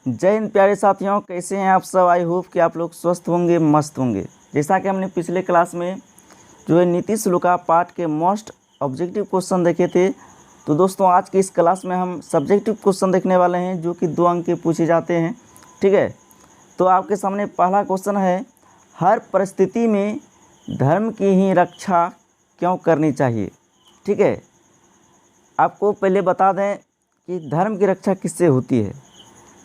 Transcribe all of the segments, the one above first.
जय हिंद प्यारे साथियों, कैसे हैं आप सब। आई होप कि आप लोग स्वस्थ होंगे, मस्त होंगे। जैसा कि हमने पिछले क्लास में जो है नीति श्लोका पाठ के मोस्ट ऑब्जेक्टिव क्वेश्चन देखे थे, तो दोस्तों आज की इस क्लास में हम सब्जेक्टिव क्वेश्चन देखने वाले हैं जो कि 2 अंक के पूछे जाते हैं। ठीक है, तो आपके सामने पहला क्वेश्चन है, हर परिस्थिति में धर्म की ही रक्षा क्यों करनी चाहिए। ठीक है, आपको पहले बता दें कि धर्म की रक्षा किससे होती है।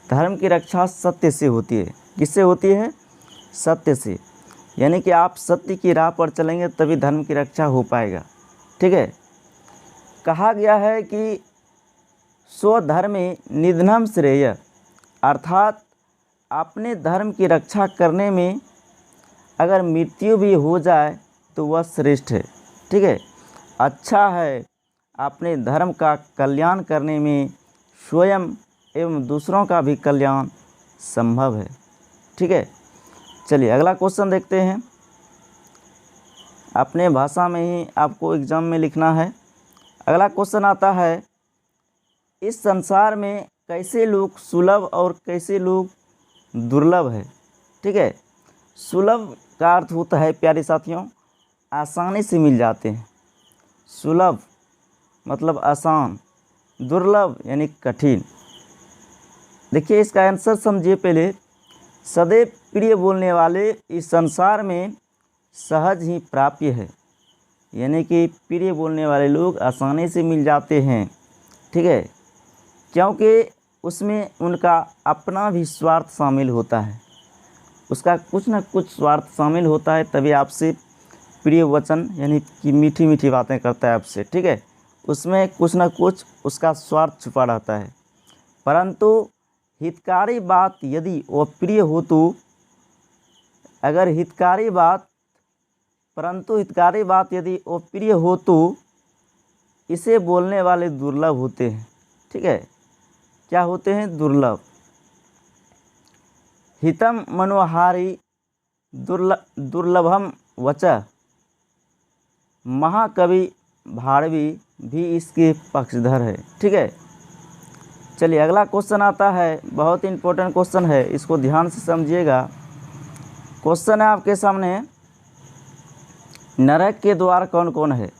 धर्म की रक्षा सत्य से होती है। किससे होती है? सत्य से। यानी कि आप सत्य की राह पर चलेंगे तभी धर्म की रक्षा हो पाएगा। ठीक है, कहा गया है कि स्वधर्मे निधनम श्रेय, अर्थात अपने धर्म की रक्षा करने में अगर मृत्यु भी हो जाए तो वह श्रेष्ठ है। ठीक है, अच्छा है अपने धर्म का कल्याण करने में स्वयं एवं दूसरों का भी कल्याण संभव है। ठीक है, चलिए अगला क्वेश्चन देखते हैं। अपने भाषा में ही आपको एग्जाम में लिखना है। अगला क्वेश्चन आता है, इस संसार में कैसे लोग सुलभ और कैसे लोग दुर्लभ है। ठीक है, सुलभ का अर्थ होता है प्यारे साथियों आसानी से मिल जाते हैं। सुलभ मतलब आसान, दुर्लभ यानी कठिन। देखिए इसका आंसर समझिए पहले। सदैव प्रिय बोलने वाले इस संसार में सहज ही प्राप्य है। यानी कि प्रिय बोलने वाले लोग आसानी से मिल जाते हैं। ठीक है, क्योंकि उसमें उनका अपना भी स्वार्थ शामिल होता है। उसका कुछ ना कुछ स्वार्थ शामिल होता है, तभी आपसे प्रिय वचन यानी कि मीठी मीठी बातें करता है आपसे। ठीक है, उसमें कुछ ना कुछ उसका स्वार्थ छुपा रहता है। परंतु हितकारी बात यदि अप्रिय हो तो अगर हितकारी बात यदि अप्रिय हो तो इसे बोलने वाले दुर्लभ होते हैं। ठीक है, क्या होते हैं? दुर्लभ। हितम मनोहारी दुर्लभम वचः, महाकवि भारवी भी इसके पक्षधर है। ठीक है, चलिए अगला क्वेश्चन आता है, बहुत इंपॉर्टेंट क्वेश्चन है, इसको ध्यान से समझिएगा। क्वेश्चन है आपके सामने, नरक के द्वार कौन कौन है।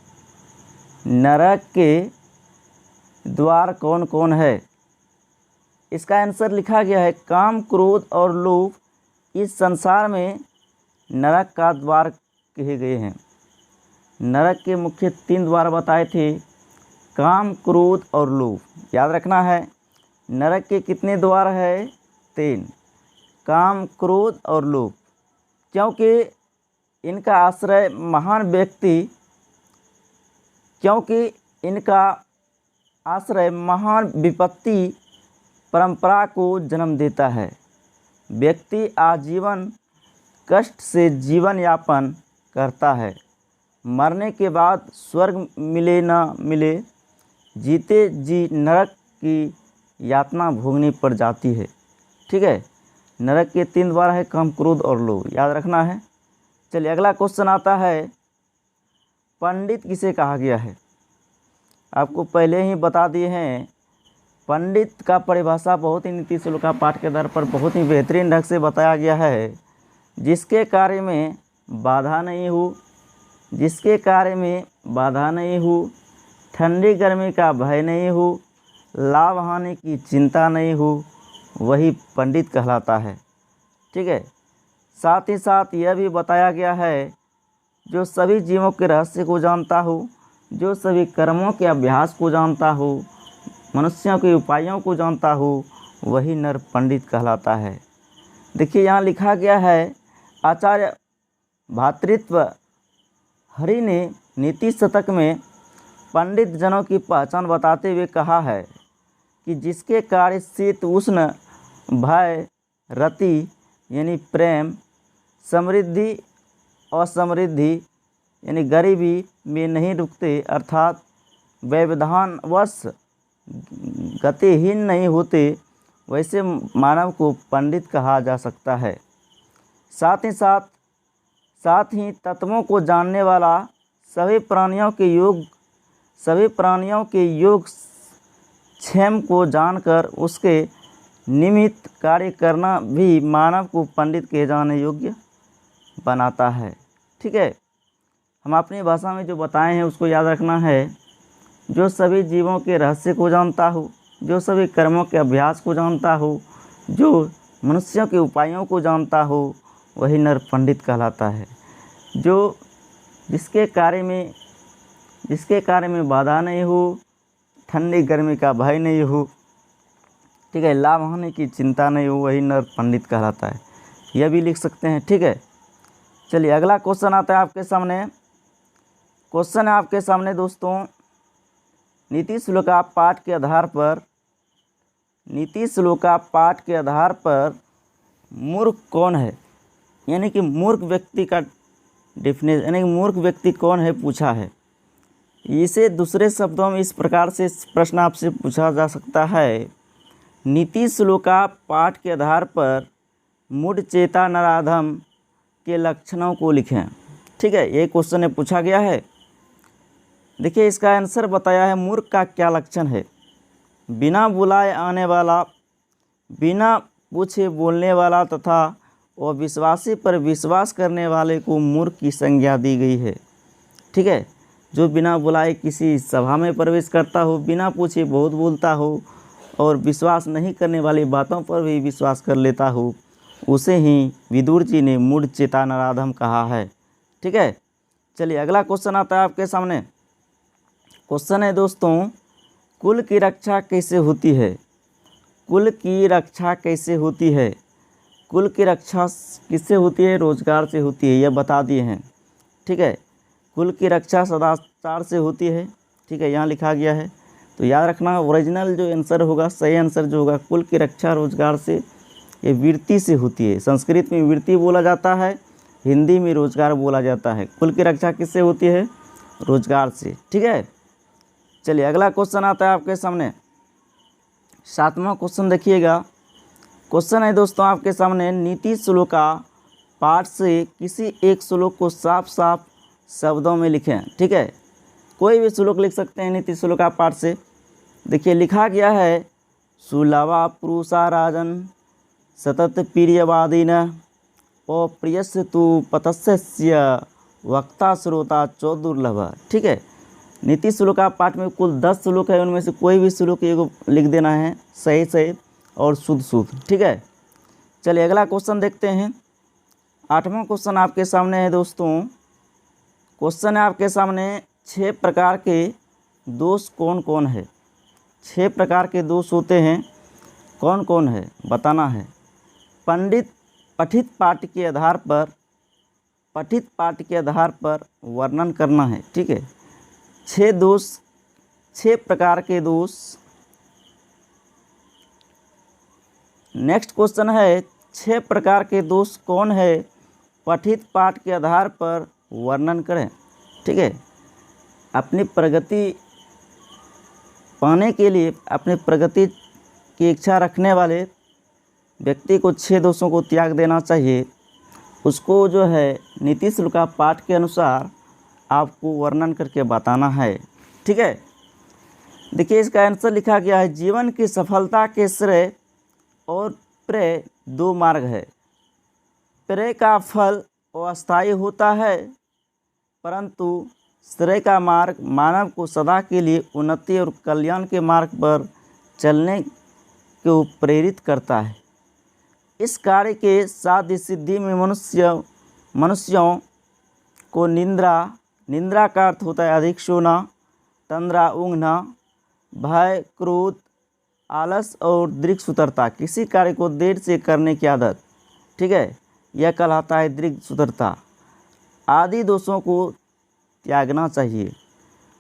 नरक के द्वार कौन कौन है? इसका आंसर लिखा गया है, काम, क्रोध और लोभ इस संसार में नरक का द्वार कहे गए हैं। नरक के मुख्य 3 द्वार बताए थे, काम, क्रोध और लोभ। याद रखना है, नरक के कितने द्वार है? 3, काम, क्रोध और लोभ। क्योंकि इनका आश्रय महान विपत्ति परंपरा को जन्म देता है। व्यक्ति आजीवन कष्ट से जीवन यापन करता है। मरने के बाद स्वर्ग मिले न मिले, जीते जी नरक की यातना भोगनी पड़ जाती है। ठीक है, नरक के 3 द्वार है, काम, क्रोध और लोभ। याद रखना है। चलिए अगला क्वेश्चन आता है, पंडित किसे कहा गया है। आपको पहले ही बता दिए हैं, पंडित का परिभाषा बहुत ही नीति श्लोका पाठ के आधार पर बहुत ही बेहतरीन ढंग से बताया गया है। जिसके कार्य में बाधा नहीं हो, ठंडी गर्मी का भय नहीं हो, लाभ हानि की चिंता नहीं हो, वही पंडित कहलाता है। ठीक है, साथ ही साथ यह भी बताया गया है, जो सभी जीवों के रहस्य को जानता हो, जो सभी कर्मों के अभ्यास को जानता हो, मनुष्यों के उपायों को जानता हो, वही नर पंडित कहलाता है। देखिए यहाँ लिखा गया है, आचार्य भातृत्व हरि ने नीति शतक में पंडित जनों की पहचान बताते हुए कहा है कि जिसके कार्य शीत उष्ण भय रति यानी प्रेम, समृद्धि असमृद्धि यानी गरीबी में नहीं रुकते, अर्थात व्यवधानवश गतिहीन नहीं होते, वैसे मानव को पंडित कहा जा सकता है। साथ ही तत्वों को जानने वाला, सभी प्राणियों के योग क्षेम को जानकर उसके निमित्त कार्य करना भी मानव को पंडित कहे जाने योग्य बनाता है। ठीक है, हम अपनी भाषा में जो बताए हैं उसको याद रखना है। जो सभी जीवों के रहस्य को जानता हो, जो सभी कर्मों के अभ्यास को जानता हो, जो मनुष्यों के उपायों को जानता हो, वही नर पंडित कहलाता है। जो जिसके कार्य में बाधा नहीं हो, ठंडी गर्मी का भय नहीं हो, ठीक है, लाभ होने की चिंता नहीं हो, वही नर पंडित कहलाता है। यह भी लिख सकते हैं। ठीक है, चलिए अगला क्वेश्चन आता है आपके सामने। क्वेश्चन है आपके सामने दोस्तों, नीति श्लोका पाठ के आधार पर मूर्ख कौन है, यानी कि मूर्ख व्यक्ति का डेफिनेशन, यानी कि मूर्ख व्यक्ति कौन है पूछा है। इसे दूसरे शब्दों में इस प्रकार से प्रश्न आपसे पूछा जा सकता है, नीति श्लोका पाठ के आधार पर मूढ़ चेता नराधम के लक्षणों को लिखें। ठीक है, ये क्वेश्चन है पूछा गया है। देखिए इसका आंसर बताया है, मूर्ख का क्या लक्षण है। बिना बुलाए आने वाला, बिना पूछे बोलने वाला तथा अविश्वासी पर विश्वास करने वाले को मूर्ख की संज्ञा दी गई है। ठीक है, जो बिना बुलाए किसी सभा में प्रवेश करता हो, बिना पूछे बहुत बोलता हो और विश्वास नहीं करने वाली बातों पर भी विश्वास कर लेता हो, उसे ही विदुर जी ने मूढ़ चेता नराधम कहा है। ठीक है, चलिए अगला क्वेश्चन आता है आपके सामने। क्वेश्चन है दोस्तों, कुल की रक्षा कैसे होती है। कुल की रक्षा कैसे होती है। कुल की रक्षा किससे होती है, रोजगार से होती है, यह बता दिए हैं। ठीक है, कुल की रक्षा सदाचार से होती है। ठीक है, यहाँ लिखा गया है, तो याद रखना ओरिजिनल जो आंसर होगा, सही आंसर जो होगा, कुल की रक्षा रोजगार से, ये वृत्ति से होती है। संस्कृत में वृत्ति बोला जाता है, हिंदी में रोजगार बोला जाता है। कुल की रक्षा किससे होती है, रोजगार से। ठीक है, चलिए अगला क्वेश्चन आता है आपके सामने। 7वां क्वेश्चन देखिएगा। क्वेश्चन है दोस्तों आपके सामने, नीति श्लोका पाठ से किसी एक श्लोक को साफ साफ शब्दों में लिखें। ठीक है, कोई भी श्लोक लिख सकते हैं नीति श्लोका पाठ से। देखिए लिखा गया है, सुलभा पुरुषा राजन सतत प्रियवादिन अप्रियस्य तु पतस्य वक्ता श्रोता चो दुर्लभ। ठीक है, नीति श्लोका पाठ में कुल 10 श्लोक है, उनमें से कोई भी श्लोक एगो लिख देना है, सही सही और शुद्ध शुद्ध। ठीक है, चलिए अगला क्वेश्चन देखते हैं। 8वां क्वेश्चन आपके सामने है दोस्तों। क्वेश्चन है आपके सामने, 6 प्रकार के दोष कौन कौन है। 6 प्रकार के दोष होते हैं, कौन कौन है बताना है। पठित पाठ के आधार पर वर्णन करना है। ठीक है, 6 प्रकार के दोष। नेक्स्ट क्वेश्चन है, 6 प्रकार के दोष कौन है, पठित पाठ के आधार पर वर्णन करें। ठीक है, अपनी प्रगति पाने के लिए, अपनी प्रगति की इच्छा रखने वाले व्यक्ति को 6 दोषों को त्याग देना चाहिए। उसको जो है नीति श्लोका पाठ के अनुसार आपको वर्णन करके बताना है। ठीक है, देखिए इसका आंसर लिखा गया है, जीवन की सफलता के श्रेय और प्रेय 2 मार्ग है। प्रेय का फल अस्थायी होता है, परंतु श्रेय का मार्ग मानव को सदा के लिए उन्नति और कल्याण के मार्ग पर चलने को प्रेरित करता है। इस कार्य के साध्य सिद्धि में मनुष्यों को निंद्रा का अर्थ होता है अधिक सोना, तंद्रा ऊँघना, भय, क्रोध, आलस और दृढ़ सुतरता, किसी कार्य को देर से करने की आदत। ठीक है, यह कहलाता है दृढ़ सुतरता। आदि दोषों को त्यागना चाहिए।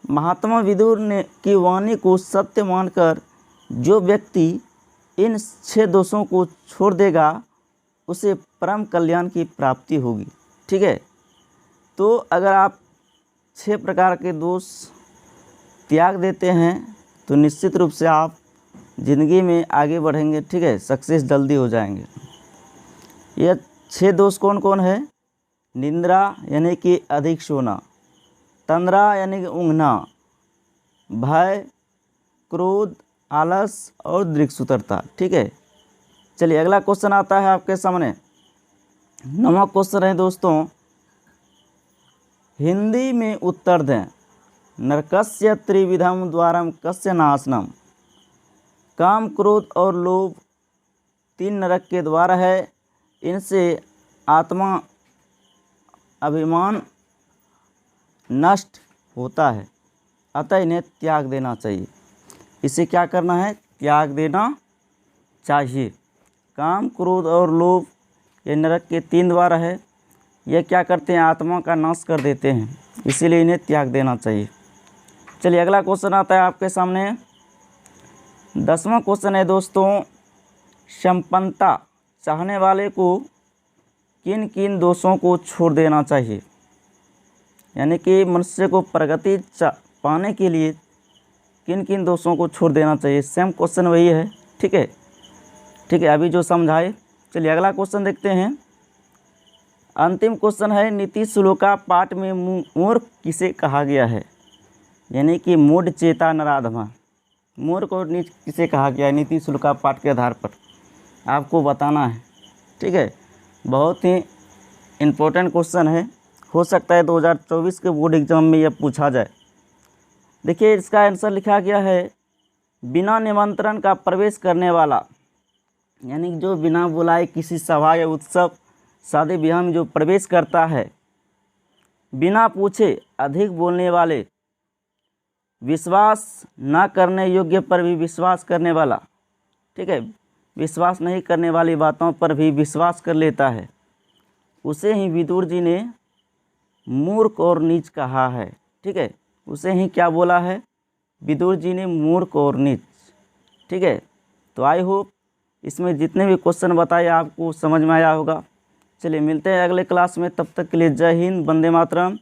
महात्मा विदुर ने की वाणी को सत्य मानकर जो व्यक्ति इन 6 दोषों को छोड़ देगा, उसे परम कल्याण की प्राप्ति होगी। ठीक है, तो अगर आप 6 प्रकार के दोष त्याग देते हैं तो निश्चित रूप से आप ज़िंदगी में आगे बढ़ेंगे। ठीक है, सक्सेस जल्दी हो जाएंगे। यह 6 दोष कौन कौन है, निंद्रा यानी कि अधिक सोना, तंद्रा यानी कि ऊँघना, भय, क्रोध, आलस और दृढ़ सुतरता। ठीक है, चलिए अगला क्वेश्चन आता है आपके सामने। 9वां क्वेश्चन है दोस्तों, हिंदी में उत्तर दें। नरकस्य त्रिविधम द्वारम कस्य नाशनम। काम, क्रोध और लोभ 3 नरक के द्वार है, इनसे आत्मा अभिमान नष्ट होता है, अतः इन्हें त्याग देना चाहिए। इसे क्या करना है? त्याग देना चाहिए। काम, क्रोध और लोभ ये नरक के 3 द्वार है, ये क्या करते हैं? आत्मा का नाश कर देते हैं, इसीलिए इन्हें त्याग देना चाहिए। चलिए अगला क्वेश्चन आता है आपके सामने। 10वां क्वेश्चन है दोस्तों, संपन्नता चाहने वाले को किन किन दोषों को छोड़ देना चाहिए। यानी कि मनुष्य को प्रगति पाने के लिए किन किन दोषों को छोड़ देना चाहिए। सेम क्वेश्चन वही है, ठीक है, अभी जो समझाए। चलिए अगला क्वेश्चन देखते हैं। अंतिम क्वेश्चन है, नीति श्लोका पाठ में मूर्ख किसे कहा गया है। यानी कि मूढ़ चेता नराधमा, मूर्ख और नीच किसे कहा गया है नीति श्लोका पाठ के आधार पर आपको बताना है, ठीक है। बहुत ही इम्पोर्टेंट क्वेश्चन है, हो सकता है 2024 के बोर्ड एग्जाम में यह पूछा जाए। देखिए इसका आंसर लिखा गया है, बिना निमंत्रण का प्रवेश करने वाला। यानी जो बिना बुलाए किसी सभा या उत्सव शादी ब्याह में जो प्रवेश करता है, बिना पूछे अधिक बोलने वाले, विश्वास ना करने योग्य पर भी विश्वास करने वाला, ठीक है, विश्वास नहीं करने वाली बातों पर भी विश्वास कर लेता है, उसे ही विदुर जी ने मूर्ख और नीच कहा है, ठीक है। उसे ही क्या बोला है? विदुर जी ने मूर्ख और नीच, ठीक है। तो आई होप इसमें जितने भी क्वेश्चन बताए आपको समझ में आया होगा। चलिए मिलते हैं अगले क्लास में, तब तक के लिए जय हिंद, वंदे मातरम।